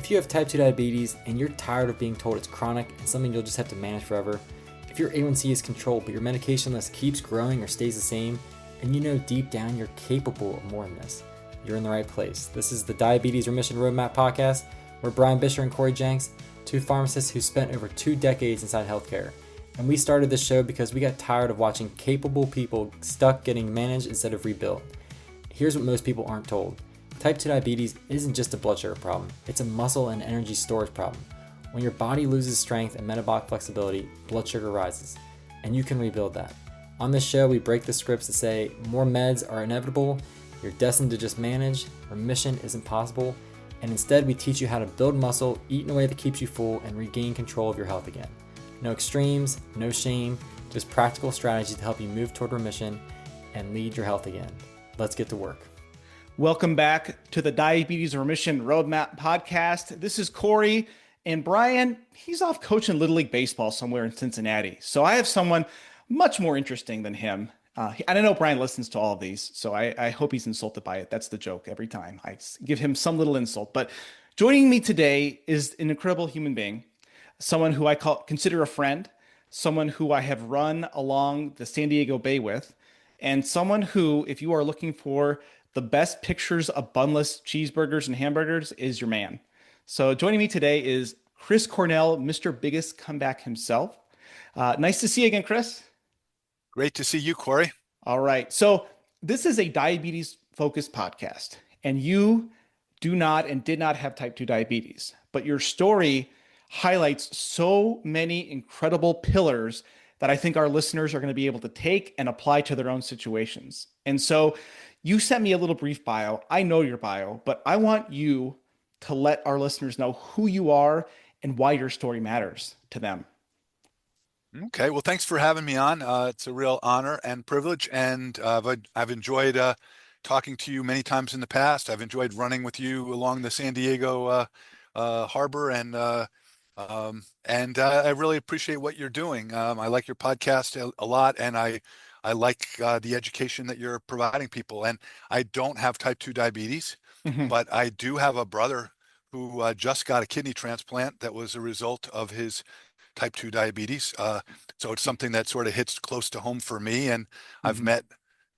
If you have type 2 diabetes and you're tired of being told it's chronic and something you'll just have to manage forever, if your A1C is controlled but your medication list keeps growing or stays the same, and you know deep down you're capable of more than this, you're in the right place. This is the Diabetes Remission Roadmap podcast. We're Brian Bisher and Cory Jenks, two pharmacists who spent over 2 decades inside healthcare. And we started this show because we got tired of watching capable people stuck getting managed instead of rebuilt. Here's what most people aren't told. Type 2 diabetes isn't just a blood sugar problem, it's a muscle and energy storage problem. When your body loses strength and metabolic flexibility, blood sugar rises, and you can rebuild that. On this show, we break the scripts that say more meds are inevitable, you're destined to just manage, remission isn't possible, and instead we teach you how to build muscle, eat in a way that keeps you full, and regain control of your health again. No extremes, no shame, just practical strategies to help you move toward remission and lead your health again. Let's get to work. Welcome back to the Diabetes Remission Roadmap podcast. This is Cory, and Brian, he's off coaching Little League Baseball somewhere in Cincinnati. So I have someone much more interesting than him. And I know Brian listens to all of these, so I hope he's insulted by it. That's the joke every time. I give him some little insult. But joining me today is an incredible human being, someone who I consider a friend, someone who I have run along the San Diego Bay with, and someone who, if you are looking for the best pictures of bunless cheeseburgers and hamburgers, is your man. So joining me today is Chris Cornell, Mr. Biggest Comeback himself. Nice to see you again, Chris. Great to see you, Cory. All right. So this is a diabetes-focused podcast, and you do not and did not have type 2 diabetes, but your story highlights so many incredible pillars that I think our listeners are going to be able to take and apply to their own situations. And so you sent me a little brief bio. I know your bio, but I want you to let our listeners know who you are and why your story matters to them. Okay, well, thanks for having me on. It's a real honor and privilege, and I've enjoyed talking to you many times in the past. I've enjoyed running with you along the San Diego harbor, and I really appreciate what you're doing. I like your podcast a lot, and I like the education that you're providing people. And I don't have type 2 diabetes, but I do have a brother who just got a kidney transplant that was a result of his type 2 diabetes. So it's something that sort of hits close to home for me. And I've met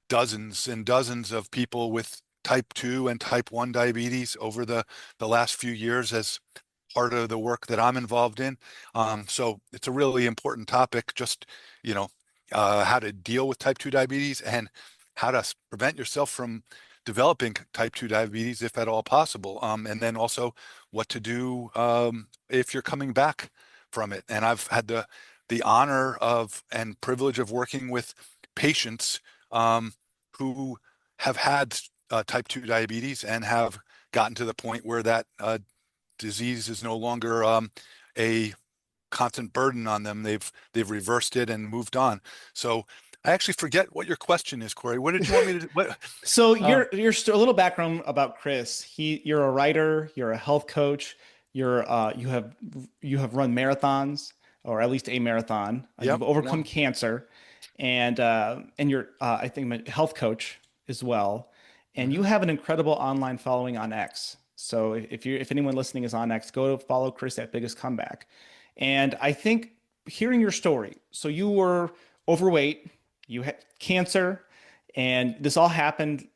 dozens and dozens of people with type 2 and type 1 diabetes over the last few years as part of the work that I'm involved in. So it's a really important topic, just, how to deal with type 2 diabetes and how to prevent yourself from developing type 2 diabetes if at all possible. And then also what to do if you're coming back from it. And I've had the honor of and privilege of working with patients who have had type 2 diabetes and have gotten to the point where that disease is no longer a constant burden on them. They've reversed it and moved on. So I actually forget what your question is, Cory. What did you want me to do? So you're a little background about Chris. You're a writer, you're a health coach, you have run marathons, or at least a marathon. You've overcome cancer, and you're I think a health coach as well. And you have an incredible online following on X. So if anyone listening is on X, go to follow Chris at Biggest Comeback. And I think hearing your story, so you were overweight, you had cancer, and this all happened,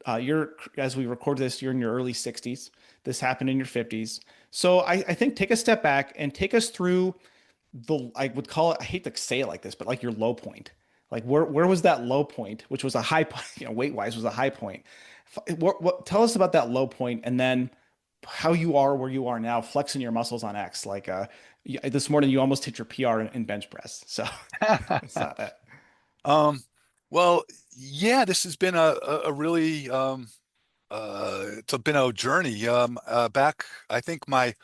as we record this, you're in your early 60s. This happened in your 50s. So I think take a step back and take us through I would call it, I hate to say it like this, but like your low point. Like where was that low point, which was a high point, weight-wise was a high point. Tell us about that low point, and then how you are where you are now, flexing your muscles on X. Like this morning, you almost hit your PR in bench press. So it's not that. Well, yeah, this has been a really it's been a journey. Back, I think my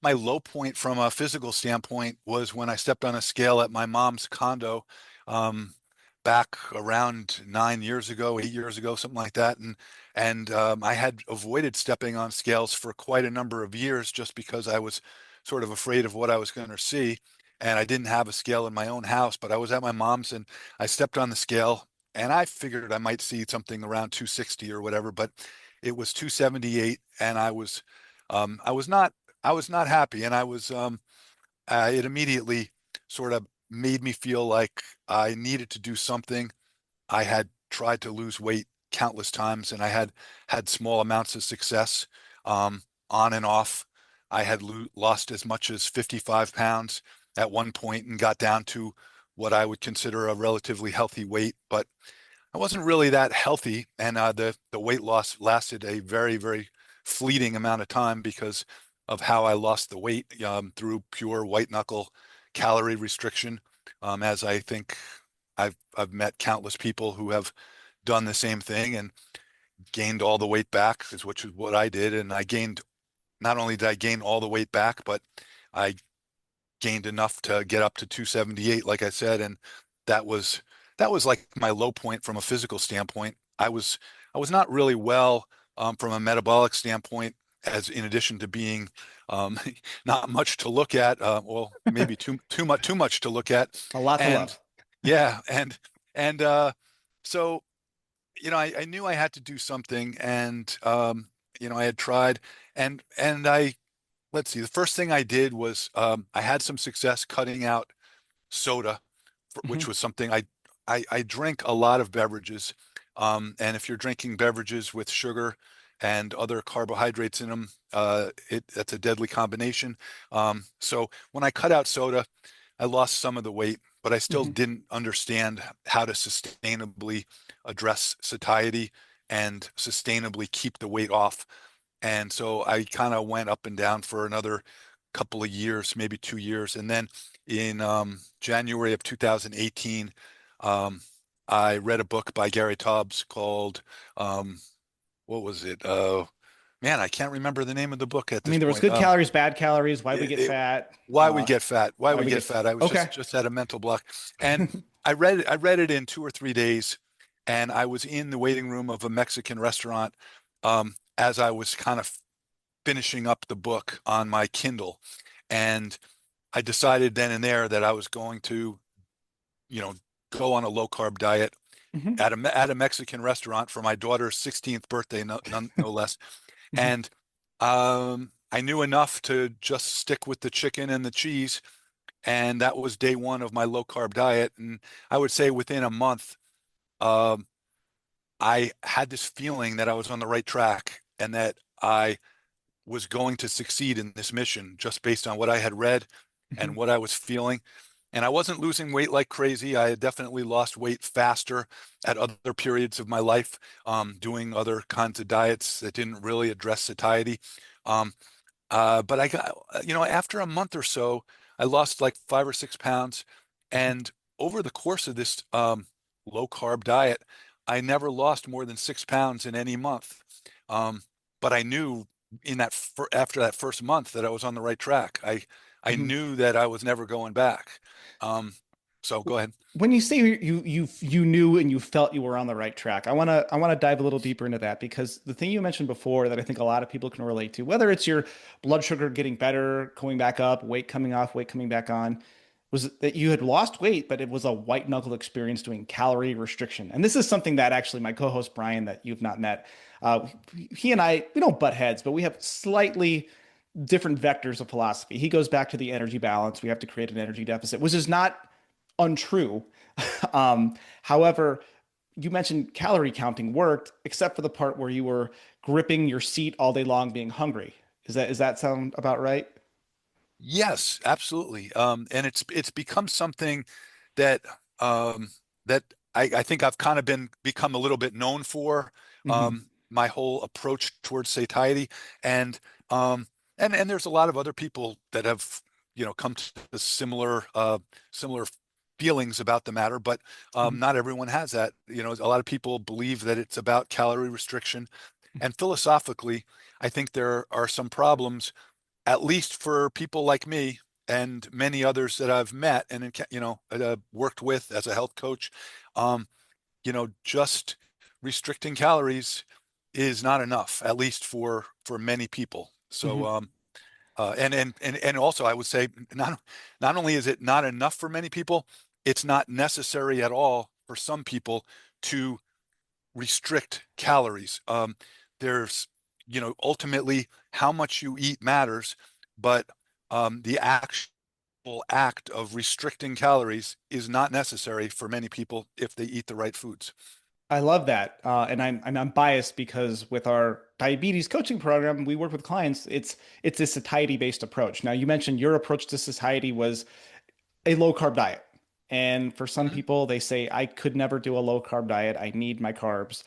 low point from a physical standpoint was when I stepped on a scale at my mom's condo back around 8 years ago, something like that. And I had avoided stepping on scales for quite a number of years just because I was sort of afraid of what I was going to see. And I didn't have a scale in my own house, but I was at my mom's and I stepped on the scale and I figured I might see something around 260 or whatever, but it was 278. And I was not I was not happy, and it immediately sort of made me feel like I needed to do something. I had tried to lose weight countless times, and I had small amounts of success, on and off. I had lost as much as 55 pounds at one point and got down to what I would consider a relatively healthy weight, but I wasn't really that healthy, and the weight loss lasted a very, very fleeting amount of time because of how I lost the weight, through pure white knuckle calorie restriction. As I think I've met countless people who have done the same thing and gained all the weight back, which is what I did. And I gained, not only did I gain all the weight back, but I gained enough to get up to 278, like I said, and that was that was like my low point from a physical standpoint. I was not really well, from a metabolic standpoint, as in addition to being, um, not much to look at, well, maybe too much to look at, A lot to and love. yeah, and so I knew I had to do something, and I had tried, and I let's see, the first thing I did was, I had some success cutting out soda, which Hmm. was something I drink a lot of beverages. And if you're drinking beverages with sugar and other carbohydrates in them, that's a deadly combination. So when I cut out soda, I lost some of the weight, but I still Hmm. didn't understand how to sustainably address satiety and sustainably keep the weight off. And so I kind of went up and down for another couple of years, maybe 2 years. And then in, January of 2018, um, I read a book by Gary Taubes called, um, what was it? Man, I can't remember the name of the book at I this mean, there was point. good calories, bad calories, why we It, get it, fat, Why We Get Fat? Why why We we Get get, Fat? I was okay. just had a mental block, and I read it in 2 or 3 days, and I was in the waiting room of a Mexican restaurant, as I was kind of finishing up the book on my Kindle, and I decided then and there that I was going to, you know, go on a low carb diet Hmm. at a Mexican restaurant for my daughter's 16th birthday, no less. Hmm. And I knew enough to just stick with the chicken and the cheese, and that was day one of my low carb diet. And I would say within a month, um, I had this feeling that I was on the right track and that I was going to succeed in this mission just based on what I had read Hmm. and what I was feeling. And I wasn't losing weight like crazy. I had definitely lost weight faster at other periods of my life, doing other kinds of diets that didn't really address satiety. Um, but I got, after a month or so, I lost like 5 or 6 pounds. And over the course of this, low carb diet, I never lost more than 6 pounds in any month. Um, but I knew after that first month that I was on the right track. I Hmm. knew that I was never going back. Um, so go ahead. When you say you knew and you felt you were on the right track, I want to dive a little deeper into that because the thing you mentioned before that I think a lot of people can relate to, whether it's your blood sugar getting better, going back up, weight coming off, weight coming back on, was that you had lost weight, but it was a white knuckle experience doing calorie restriction. And this is something that actually my co-host Brian, that you've not met, uh, he and I, we don't butt heads, but we have slightly different vectors of philosophy. He goes back to the energy balance. We have to create an energy deficit, which is not untrue. However, you mentioned calorie counting worked, except for the part where you were gripping your seat all day long, being hungry. Is that sound about right? Yes, absolutely. And it's become something that, um, that I think I've kind of become a little bit known for, Hmm. my whole approach towards satiety, and um, and there's a lot of other people that have come to similar feelings about the matter, but Hmm. not everyone has that. A lot of people believe that it's about calorie restriction, and philosophically, I think there are some problems, at least for people like me and many others that I've met and worked with as a health coach. Um, just restricting calories is not enough, at least for many people. So, Hmm. and also I would say, not only is it not enough for many people, it's not necessary at all for some people to restrict calories. There's, ultimately how much you eat matters, but the actual act of restricting calories is not necessary for many people if they eat the right foods. I love that, and I'm biased because with our diabetes coaching program, we work with clients. It's a satiety based approach. Now, you mentioned your approach to satiety was a low carb diet, and for some Mhm. people, they say I could never do a low carb diet. I need my carbs.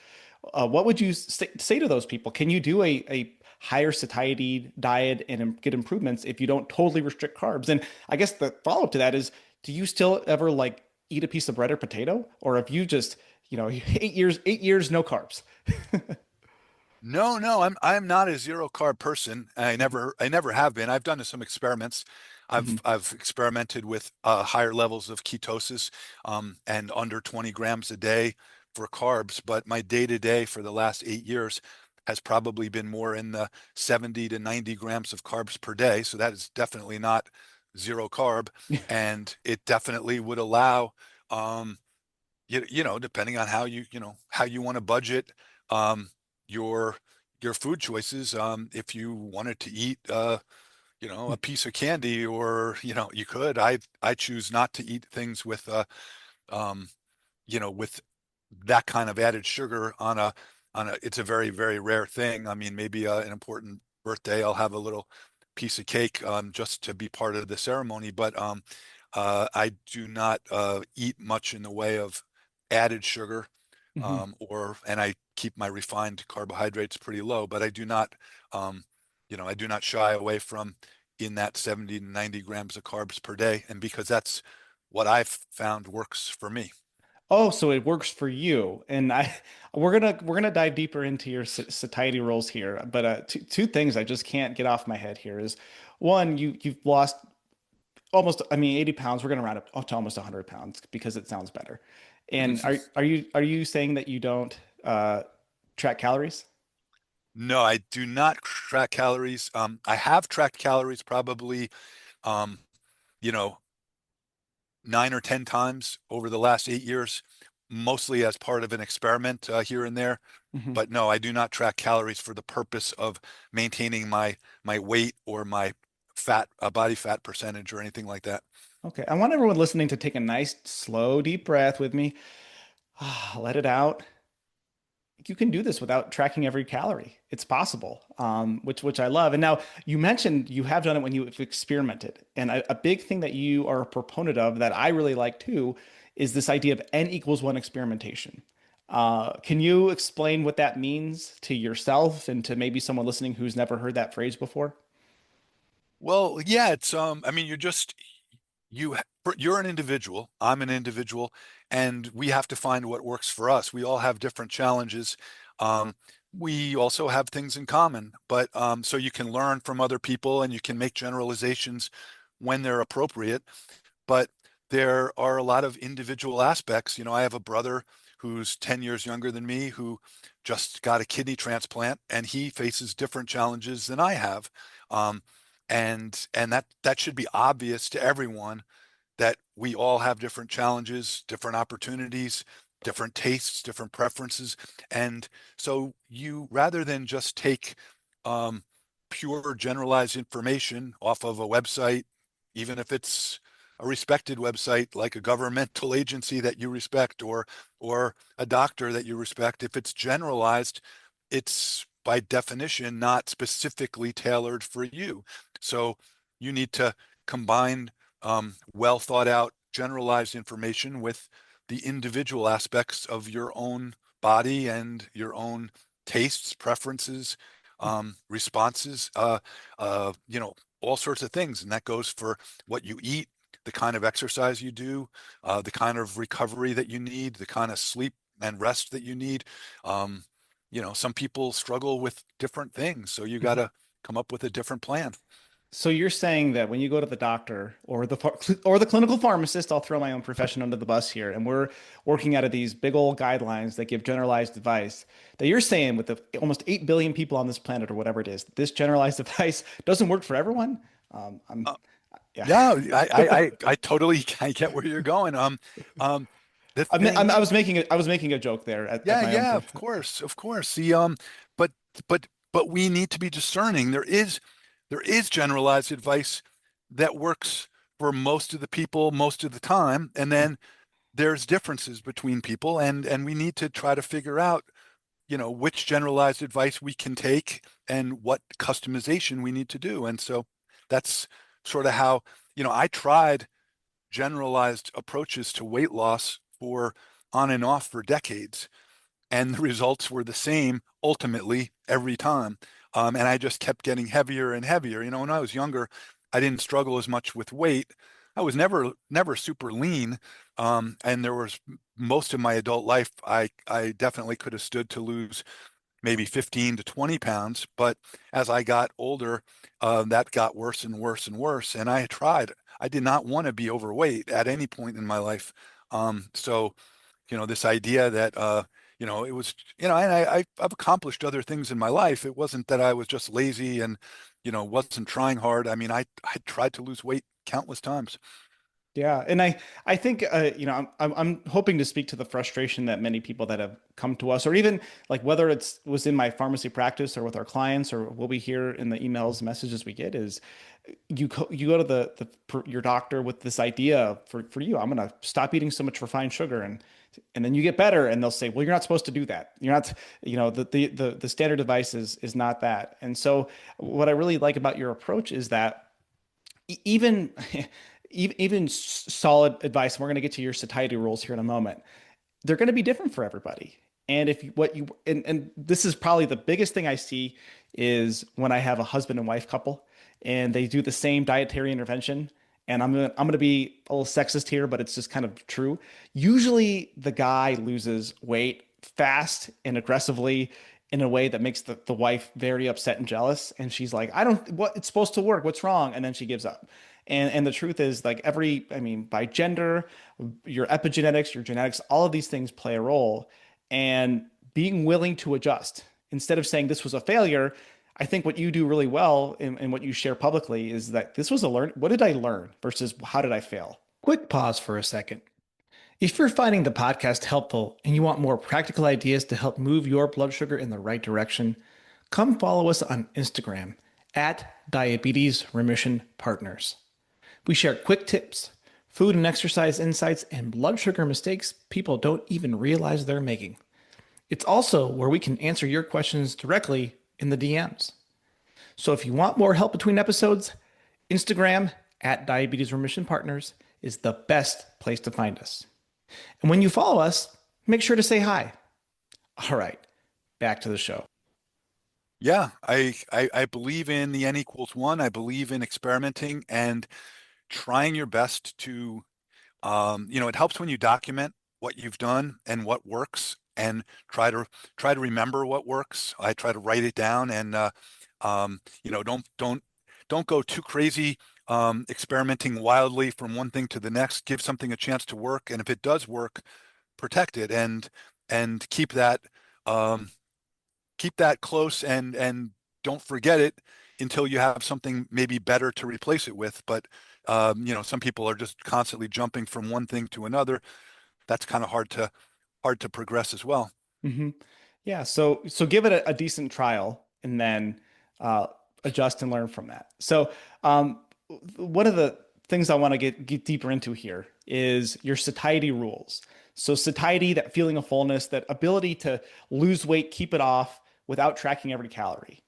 What would you say to those people? Can you do a higher satiety diet and get improvements if you don't totally restrict carbs? And I guess the follow up to that is, do you still ever like eat a piece of bread or potato, or if you just, 8 years, no carbs? No, no, I'm not a zero carb person. I never have been. I've done some experiments. Mhm. I've experimented with higher levels of ketosis and under 20 grams a day for carbs, but my day to day for the last 8 years has probably been more in the 70 to 90 grams of carbs per day. So that is definitely not zero carb, and it definitely would allow depending on how you want to budget um, your your food choices. If you wanted to eat, a piece of candy, or you could. I choose not to eat things with, um, with that kind of added sugar on a. It's a very, very rare thing. I mean, maybe an important birthday, I'll have a little piece of cake just to be part of the ceremony. But I do not eat much in the way of added sugar, Mhm. and I keep my refined carbohydrates pretty low. But I do not shy away from in that 70 to 90 grams of carbs per day, and because that's what I've found works for me. Oh, so it works for you. And we're gonna dive deeper into your satiety roles here. But two things I just can't get off my head here is one, you've lost almost, I mean, 80 pounds. We're gonna round up to almost 100 pounds because it sounds better. And are you saying that you don't track calories? No, I do not track calories. I have tracked calories probably, um, you know, 9 or 10 times over the last 8 years, mostly as part of an experiment here and there. Mhm. But no, I do not track calories for the purpose of maintaining my weight or my body fat percentage or anything like that. Okay. I want everyone listening to take a nice, slow, deep breath with me. Let it out. You can do this without tracking every calorie. It's possible, which I love. And now you mentioned you have done it when you've experimented. And a big thing that you are a proponent of that I really like too is this idea of N equals one experimentation. Can you explain what that means to yourself and to maybe someone listening who's never heard that phrase before? Well, yeah, it's I mean, you you're an individual, I'm an individual, and we have to find what works for us. We all have different challenges. Um, we also have things in common, but so you can learn from other people and you can make generalizations when they're appropriate. But there are a lot of individual aspects. I have a brother who's 10 years younger than me who just got a kidney transplant, and he faces different challenges than I have. Um, and that should be obvious to everyone, that we all have different challenges, different opportunities, different tastes, different preferences. And so you, rather than just take um, pure generalized information off of a website, even if it's a respected website like a governmental agency that you respect, or a doctor that you respect, if it's generalized, it's by definition not specifically tailored for you. So you need to combine well thought out generalized information with the individual aspects of your own body and your own tastes, preferences, responses, all sorts of things. And that goes for what you eat, the kind of exercise you do, the kind of recovery that you need, the kind of sleep and rest that you need. Um, some people struggle with different things, so you got to come up with a different plan. So you're saying that when you go to the doctor or or the clinical pharmacist, I'll throw my own profession under the bus here, and we're working out of these big old guidelines that give generalized advice, that you're saying with the almost 8 billion people on this planet or whatever it is, this generalized advice doesn't work for everyone. Uh, Yeah. no, I totally I get where you're going. The thing, I was making a joke there at yeah, my own. yeah, of course, of course. But but we need to be discerning. There is there is generalized advice that works for most of the people most of the time. And then there's differences between people, and we need to try to figure out, which generalized advice we can take and what customization we need to do. And so that's sort of how, I tried generalized approaches to weight loss for on and off for decades, and the results were the same ultimately every time. And I just kept getting heavier and heavier. When I was younger, I didn't struggle as much with weight. I was never super lean. And there was most of my adult life, I definitely could have stood to lose maybe 15 to 20 pounds. But as I got older, that got worse and worse and worse. And I did not want to be overweight at any point in my life. So, this idea that, it was, and I've accomplished other things in my life. It wasn't that I was just lazy and, wasn't trying hard. I mean, I tried to lose weight countless times. Yeah, and I think I'm hoping to speak to the frustration that many people that have come to us, or even like whether it's was in my pharmacy practice or with our clients or what we hear in the emails, messages we get is you go to your doctor with this idea for you, I'm gonna stop eating so much refined sugar, and then you get better, and they'll say, well, you're not supposed to do that. You're not, the standard advice is not that. And so what I really like about your approach is that even even solid advice, and we're going to get to your satiety rules here in a moment, they're going to be different for everybody. And if you, what you, and this is probably the biggest thing I see is when I have a husband and wife couple and they do the same dietary intervention. And I'm gonna be a little sexist here, but it's just kind of true. Usually the guy loses weight fast and aggressively in a way that makes the wife very upset and jealous. And she's like, I don't, what, it's supposed to work. What's wrong? And then she gives up. And the truth is, like, I mean, by gender, your epigenetics, your genetics, all of these things play a role. And being willing to adjust instead of saying this was a failure. I think what you do really well and what you share publicly is that this was a learn. What did I learn versus how did I fail? Quick pause for a second. If you're finding the podcast helpful and you want more practical ideas to help move your blood sugar in the right direction, come follow us on Instagram at Diabetes Remission Partners. We share quick tips, food and exercise insights, and blood sugar mistakes people don't even realize they're making. It's also where we can answer your questions directly in the DMs. So if you want more help between episodes, Instagram at Diabetes Remission Partners is the best place to find us. And when you follow us, make sure to say hi. All right, back to the show. Yeah, I believe in the N equals one. I believe in experimenting and trying your best to, it helps when you document what you've done and what works, and try to remember what works. I try to write it down, and don't go too crazy experimenting wildly from one thing to the next. Give something a chance to work, and if it does work, protect it and keep that close, and don't forget it until you have something maybe better to replace it with. But some people are just constantly jumping from one thing to another. That's kind of hard to progress as well. Mm-hmm. Yeah. So give it a decent trial and then adjust and learn from that. So one of the things I want to get deeper into here is your satiety rules. So satiety, that feeling of fullness, that ability to lose weight, keep it off without tracking every calorie.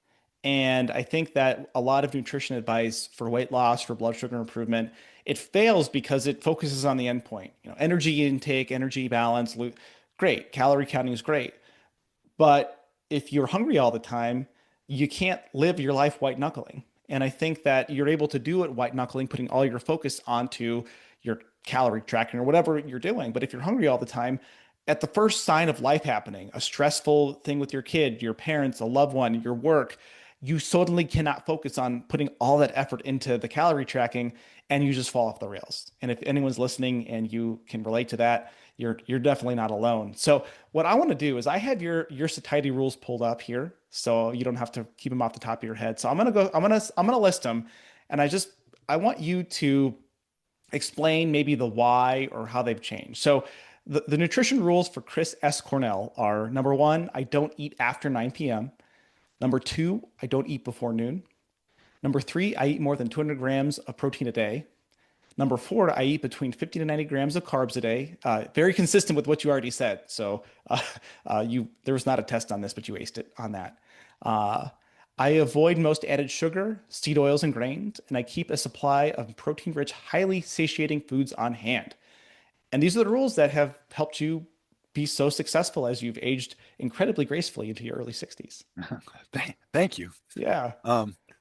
And I think that a lot of nutrition advice for weight loss, for blood sugar improvement, it fails because it focuses on the endpoint. Energy intake, energy balance, great. Calorie counting is great. But if you're hungry all the time, you can't live your life white knuckling. And I think that you're able to do it white knuckling, putting all your focus onto your calorie tracking or whatever you're doing. But if you're hungry all the time, at the first sign of life happening, a stressful thing with your kid, your parents, a loved one, your work, you suddenly cannot focus on putting all that effort into the calorie tracking, and you just fall off the rails. And if anyone's listening and you can relate to that, you're definitely not alone. So what I want to do is I have your satiety rules pulled up here, so you don't have to keep them off the top of your head. So I'm gonna list them, and I want you to explain maybe the why or how they've changed. So the nutrition rules for Chris S. Cornell are: number one, I don't eat after 9 p.m. Number two, I don't eat before noon. Number 3, I eat more than 200 grams of protein a day. Number 4, I eat between 50 to 90 grams of carbs a day. Very consistent with what you already said. So there was not a test on this, but you aced it on that. Uh, I avoid most added sugar, seed oils, and grains, and I keep a supply of protein-rich, highly satiating foods on hand. And these are the rules that have helped you be so successful as you've aged incredibly gracefully into your early 60s. Thank you. Yeah.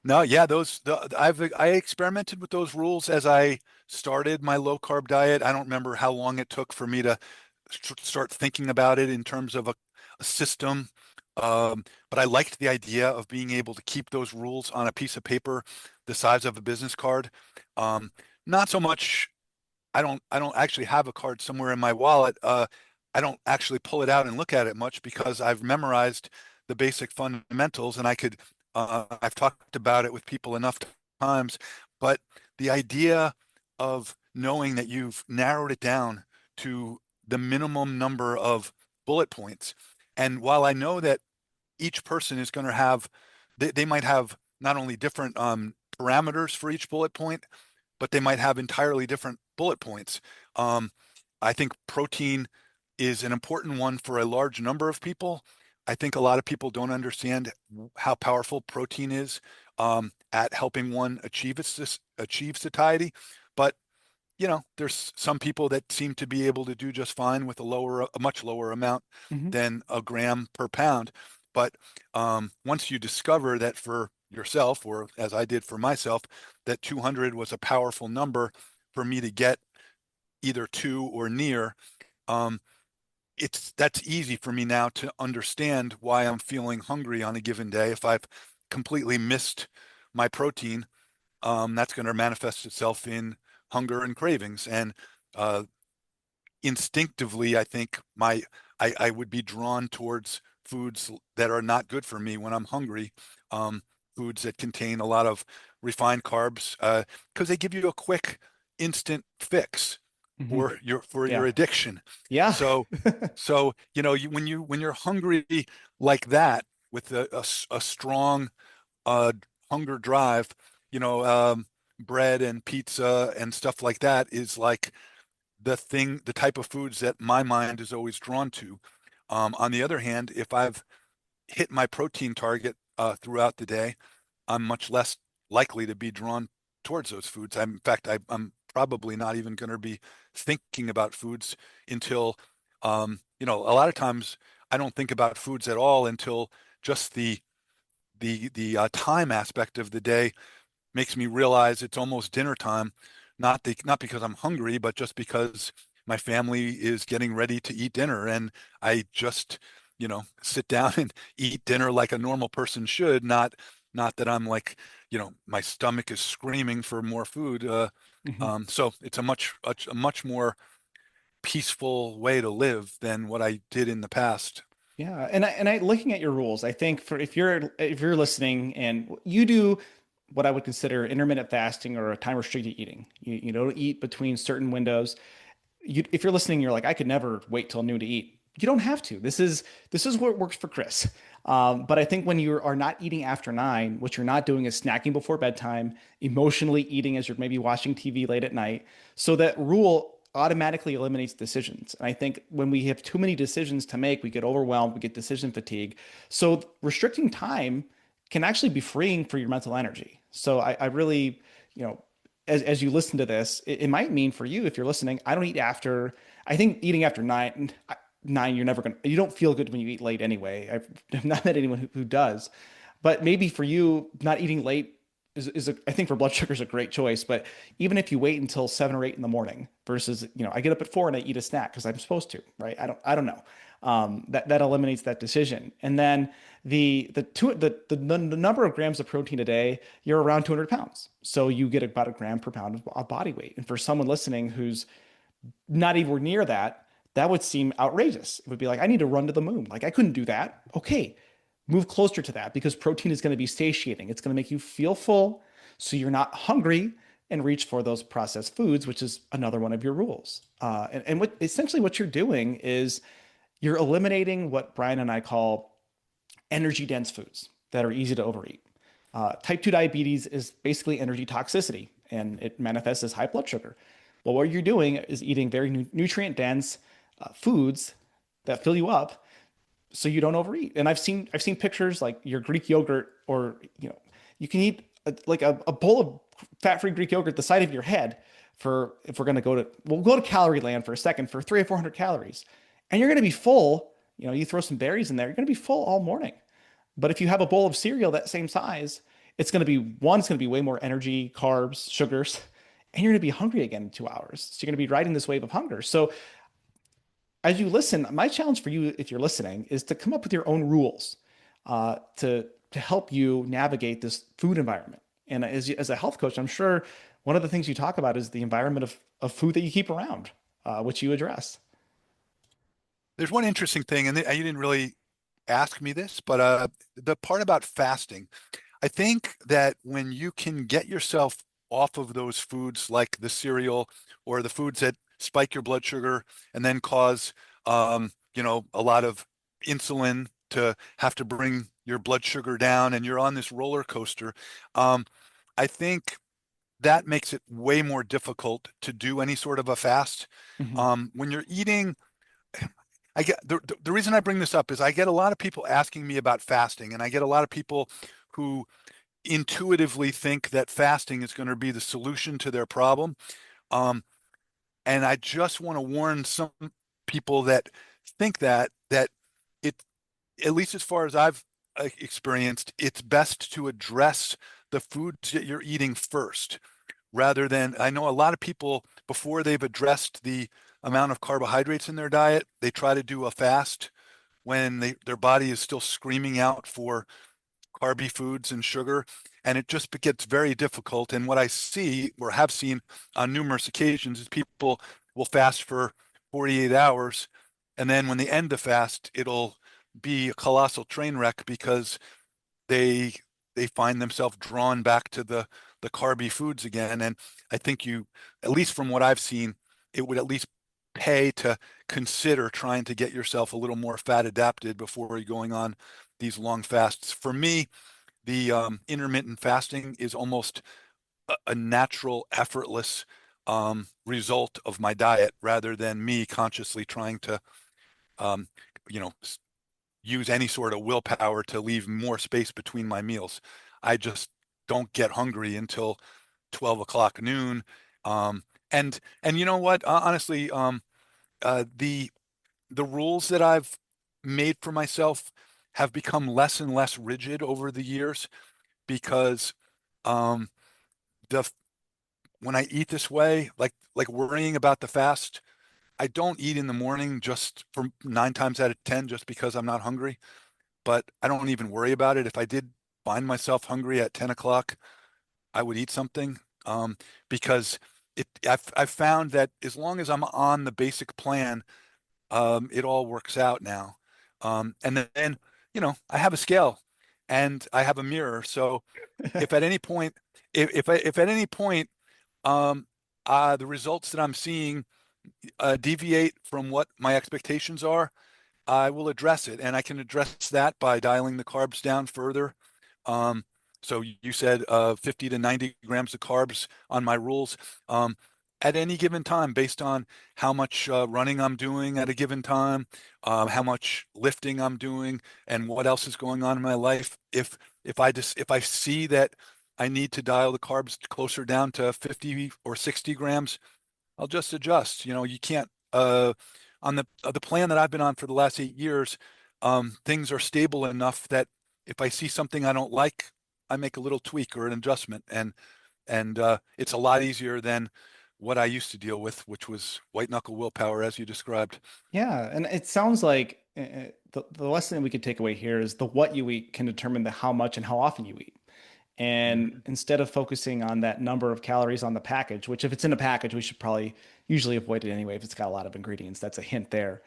No, yeah, I experimented with those rules as I started my low carb diet. I don't remember how long it took for me to start thinking about it in terms of a system. But I liked the idea of being able to keep those rules on a piece of paper the size of a business card. Not so much. I don't actually have a card somewhere in my wallet. I don't actually pull it out and look at it much because I've memorized the basic fundamentals and I've talked about it with people enough times. But the idea of knowing that you've narrowed it down to the minimum number of bullet points. And while I know that each person is going to have, they might have not only different parameters for each bullet point, but they might have entirely different bullet points. I think protein is an important one for a large number of people. I think a lot of people don't understand how powerful protein is at helping one achieve satiety. But there's some people that seem to be able to do just fine with a much lower amount Mhm. than a gram per pound. But once you discover that for yourself, or as I did for myself, that 200 was a powerful number for me to get either to or near, um, that's easy for me now to understand why I'm feeling hungry on a given day. If I've completely missed my protein, that's going to manifest itself in hunger and cravings. And uh, instinctively, I think I would be drawn towards foods that are not good for me when I'm hungry. Foods that contain a lot of refined carbs, because they give you a quick, instant fix Mhm. for your Yeah. addiction. Yeah. So, when you're hungry like that with a strong hunger drive, you know, um, bread and pizza and stuff like that is like the type of foods that my mind is always drawn to. On the other hand, if I've hit my protein target throughout the day, I'm much less likely to be drawn towards those foods. In fact, I'm probably not even going to be thinking about foods until, a lot of times I don't think about foods at all until just the time aspect of the day makes me realize it's almost dinner time. Not because I'm hungry, but just because my family is getting ready to eat dinner, and I just, sit down and eat dinner like a normal person should. Not that I'm like, my stomach is screaming for more food. Mhm. So it's a much more peaceful way to live than what I did in the past. Yeah, and I looking at your rules, I think for if you're listening and you do what I would consider intermittent fasting or a time restricted eating, you don't eat between certain windows. If you're listening, you're like, I could never wait till noon to eat. You don't have to. This is what works for Chris. But I think when you are not eating after 9, what you're not doing is snacking before bedtime, emotionally eating as you're maybe watching TV late at night. So that rule automatically eliminates decisions. And I think when we have too many decisions to make, we get overwhelmed, we get decision fatigue. So restricting time can actually be freeing for your mental energy. So I really, you know, as you listen to this, it might mean for you, if you're listening, I don't eat after, I think eating after 9, you're never going to, you don't feel good when you eat late anyway. I've not met anyone who does, but maybe for you, not eating late I think for blood sugar is a great choice. But even if you wait until 7 or 8 in the morning versus, I get up at 4 and I eat a snack because I'm supposed to, right? I don't know. That eliminates that decision. And then the number of grams of protein a day, you're around 200 pounds. So you get about a gram per pound of body weight. And for someone listening who's not even near that, that would seem outrageous. It would be like, I need to run to the moon. Like, I couldn't do that. Okay, move closer to that because protein is going to be satiating. It's going to make you feel full so you're not hungry and reach for those processed foods, which is another one of your rules. And what you're doing is you're eliminating what Brian and I call energy dense foods that are easy to overeat. Type 2 diabetes is basically energy toxicity, and it manifests as high blood sugar. Well, what you're doing is eating very nutrient dense foods that fill you up so you don't overeat. And I've seen pictures like your Greek yogurt, or you can eat a bowl of fat-free Greek yogurt the size of your head for, if we're going to we'll go to calorie land for a second, for 300 or 400 calories. And you're going to be full. You throw some berries in there, you're going to be full all morning. But if you have a bowl of cereal that same size, it's going to be way more energy, carbs, sugars, and you're going to be hungry again in 2 hours. So you're going to be riding this wave of hunger. So as you listen, my challenge for you, if you're listening, is to come up with your own rules to help you navigate this food environment. And as a health coach, I'm sure one of the things you talk about is the environment of food that you keep around, which you address. There's one interesting thing, and you didn't really ask me this, but the part about fasting, I think that when you can get yourself off of those foods like the cereal or the foods that spike your blood sugar and then cause, a lot of insulin to have to bring your blood sugar down, and you're on this roller coaster, I think that makes it way more difficult to do any sort of a fast. Mhm. When you're eating, I get the reason I bring this up is I get a lot of people asking me about fasting, and I get a lot of people who intuitively think that fasting is going to be the solution to their problem. Um, and I just want to warn some people that think that it, at least as far as I've experienced, it's best to address the foods that you're eating first, rather than, I know a lot of people, before they've addressed the amount of carbohydrates in their diet, they try to do a fast when their body is still screaming out for carby foods and sugar, and it just gets very difficult. And what I see, or have seen on numerous occasions, is people will fast for 48 hours, and then when they end the fast, it'll be a colossal train wreck because they they find themselves drawn back to the carby foods again. And I think you, at least from what I've seen, it would at least pay to consider trying to get yourself a little more fat adapted before you're going on these long fasts. For me, the intermittent fasting is almost a natural, effortless result of my diet, rather than me consciously trying to, um, you know, use any sort of willpower to leave more space between my meals. I just don't get hungry until 12 o'clock noon. And you know what? Honestly, the rules that I've made for myself have become less and less rigid over the years, because um, the when I eat this way, like worrying about the fast, I don't eat in the morning just for 9 times out of 10 just because I'm not hungry. But I don't even worry about it. If I did find myself hungry at 10 o'clock, I would eat something, because I've found that as long as I'm on the basic plan, it all works out now. And then, I have a scale and I have a mirror. So if at any point, if at any point, um, the results that I'm seeing deviate from what my expectations are, I will address it. And I can address that by dialing the carbs down further. Um, so you said 50 to 90 grams of carbs on my rules. At any given time, based on how much running I'm doing at a given time, how much lifting I'm doing, and what else is going on in my life. If I see that I need to dial the carbs closer down to 50 or 60 grams, I'll just adjust. You can't, on the plan that I've been on for the last 8 years, things are stable enough that if I see something I don't like, I make a little tweak or an adjustment, and it's a lot easier than what I used to deal with, which was white-knuckle willpower, as you described. Yeah, and it sounds like the lesson we could take away here is the what you eat can determine the how much and how often you eat. And Mhm. instead of focusing on that number of calories on the package, which if it's in a package, we should probably usually avoid it anyway if it's got a lot of ingredients. That's a hint there.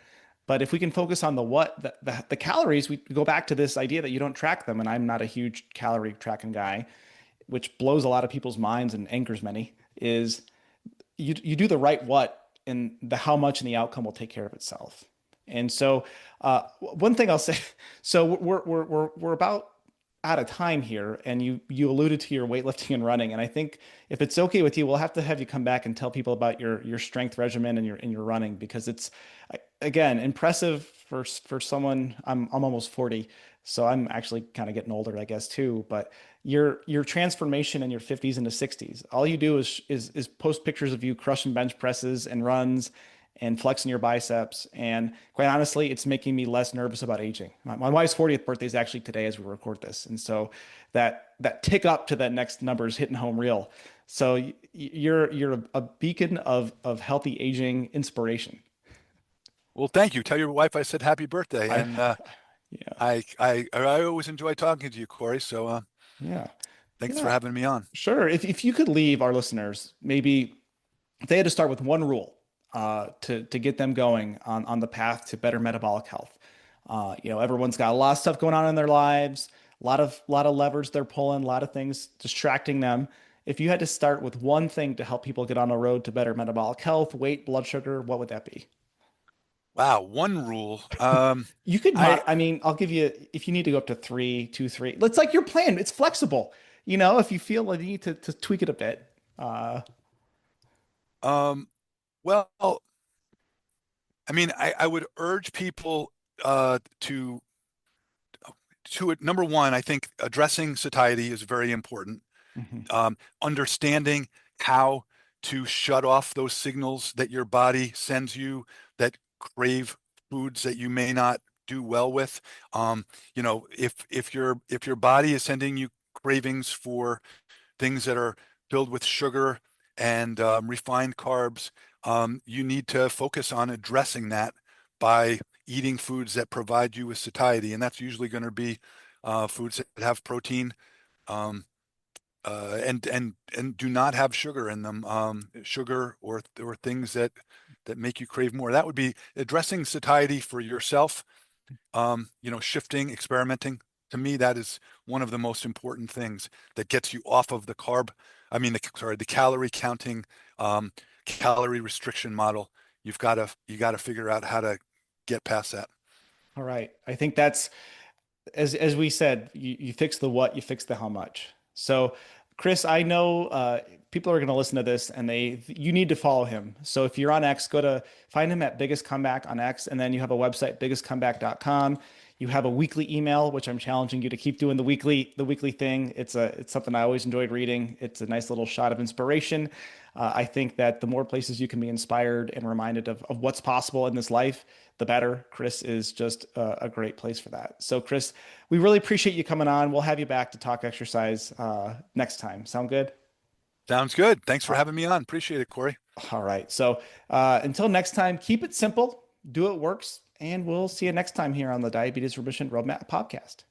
But if we can focus on the what, the calories, we go back to this idea that you don't track them. And I'm not a huge calorie tracking guy, which blows a lot of people's minds and angers many, is you do the right what, and the how much and the outcome will take care of itself. And so one thing I'll say, so we're about out of time here, and you alluded to your weightlifting and running, and I think if it's okay with you, we'll have to have you come back and tell people about your strength regimen and your running, because it's, again, impressive for someone. I'm almost 40, so I'm actually kind of getting older, I guess, too. But your transformation in your 50s into 60s, all you do is post pictures of you crushing bench presses and runs and flexing your biceps. And quite honestly, it's making me less nervous about aging. My wife's 40th birthday is actually today as we record this. And so that tick up to that next number is hitting home real. So you're a beacon of healthy aging inspiration. Well, thank you. Tell your wife I said happy birthday. And Yeah. I always enjoy talking to you, Cory. So Yeah. thanks for Yeah. having me on. Sure. If you could leave our listeners, maybe if they had to start with one rule to get them going on the path to better metabolic health. Everyone's got a lot of stuff going on in their lives, a lot of levers they're pulling, a lot of things distracting them. If you had to start with one thing to help people get on a road to better metabolic health, weight, blood sugar, what would that be? Wow, one rule. You could I I mean, I'll give you, if you need to go up to three, two, three. It's like your plan. It's flexible. If you feel the need to tweak it a bit. um well, I mean, I would urge people to it. Number one, I think addressing satiety is very important. Mhm. Understanding how to shut off those signals that your body sends you that crave foods that you may not do well with. If your body is sending you cravings for things that are filled with sugar and refined carbs, you need to focus on addressing that by eating foods that provide you with satiety, and that's usually going to be foods that have protein, um, and do not have sugar in them, sugar or things that make you crave more. That would be addressing satiety for yourself. Shifting, experimenting. To me, that is one of the most important things that gets you off of the calorie counting, calorie restriction model. You got to figure out how to get past that. All right. I think that's, as we said, you fix the what, you fix the how much. So, Chris, I know people are going to listen to this, and you need to follow him. So if you're on X, find him at Biggest Comeback on X, and then you have a website, biggestcomeback.com. You have a weekly email, which I'm challenging you to keep doing the weekly thing. It's something I always enjoyed reading. It's a nice little shot of inspiration. I think that the more places you can be inspired and reminded of what's possible in this life, the better. Chris is just a great place for that. So, Chris, we really appreciate you coming on. We'll have you back to talk exercise next time. Sound good? Sounds good. Thanks for Uh, having me on. Appreciate it, Cory. All right. So until next time, keep it simple, do what works, and we'll see you next time here on the Diabetes Remission Roadmap podcast.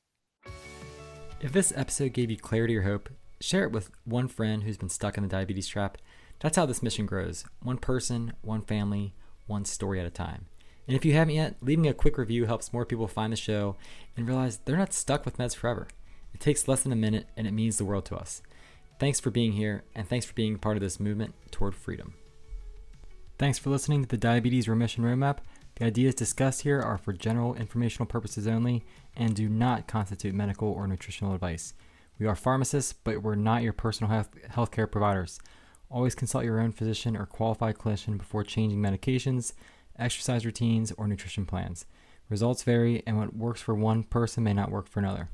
If this episode gave you clarity or hope, share it with one friend who's been stuck in the diabetes trap. That's how this mission grows. One person, one family, one story at a time. And if you haven't yet, leaving a quick review helps more people find the show and realize they're not stuck with meds forever. It takes less than a minute, and it means the world to us. Thanks for being here, and thanks for being part of this movement toward freedom. Thanks for listening to the Diabetes Remission Roadmap. The ideas discussed here are for general informational purposes only and do not constitute medical or nutritional advice. We are pharmacists, but we're not your personal healthcare providers. Always consult your own physician or qualified clinician before changing medications, exercise routines, or nutrition plans. Results vary, and what works for one person may not work for another.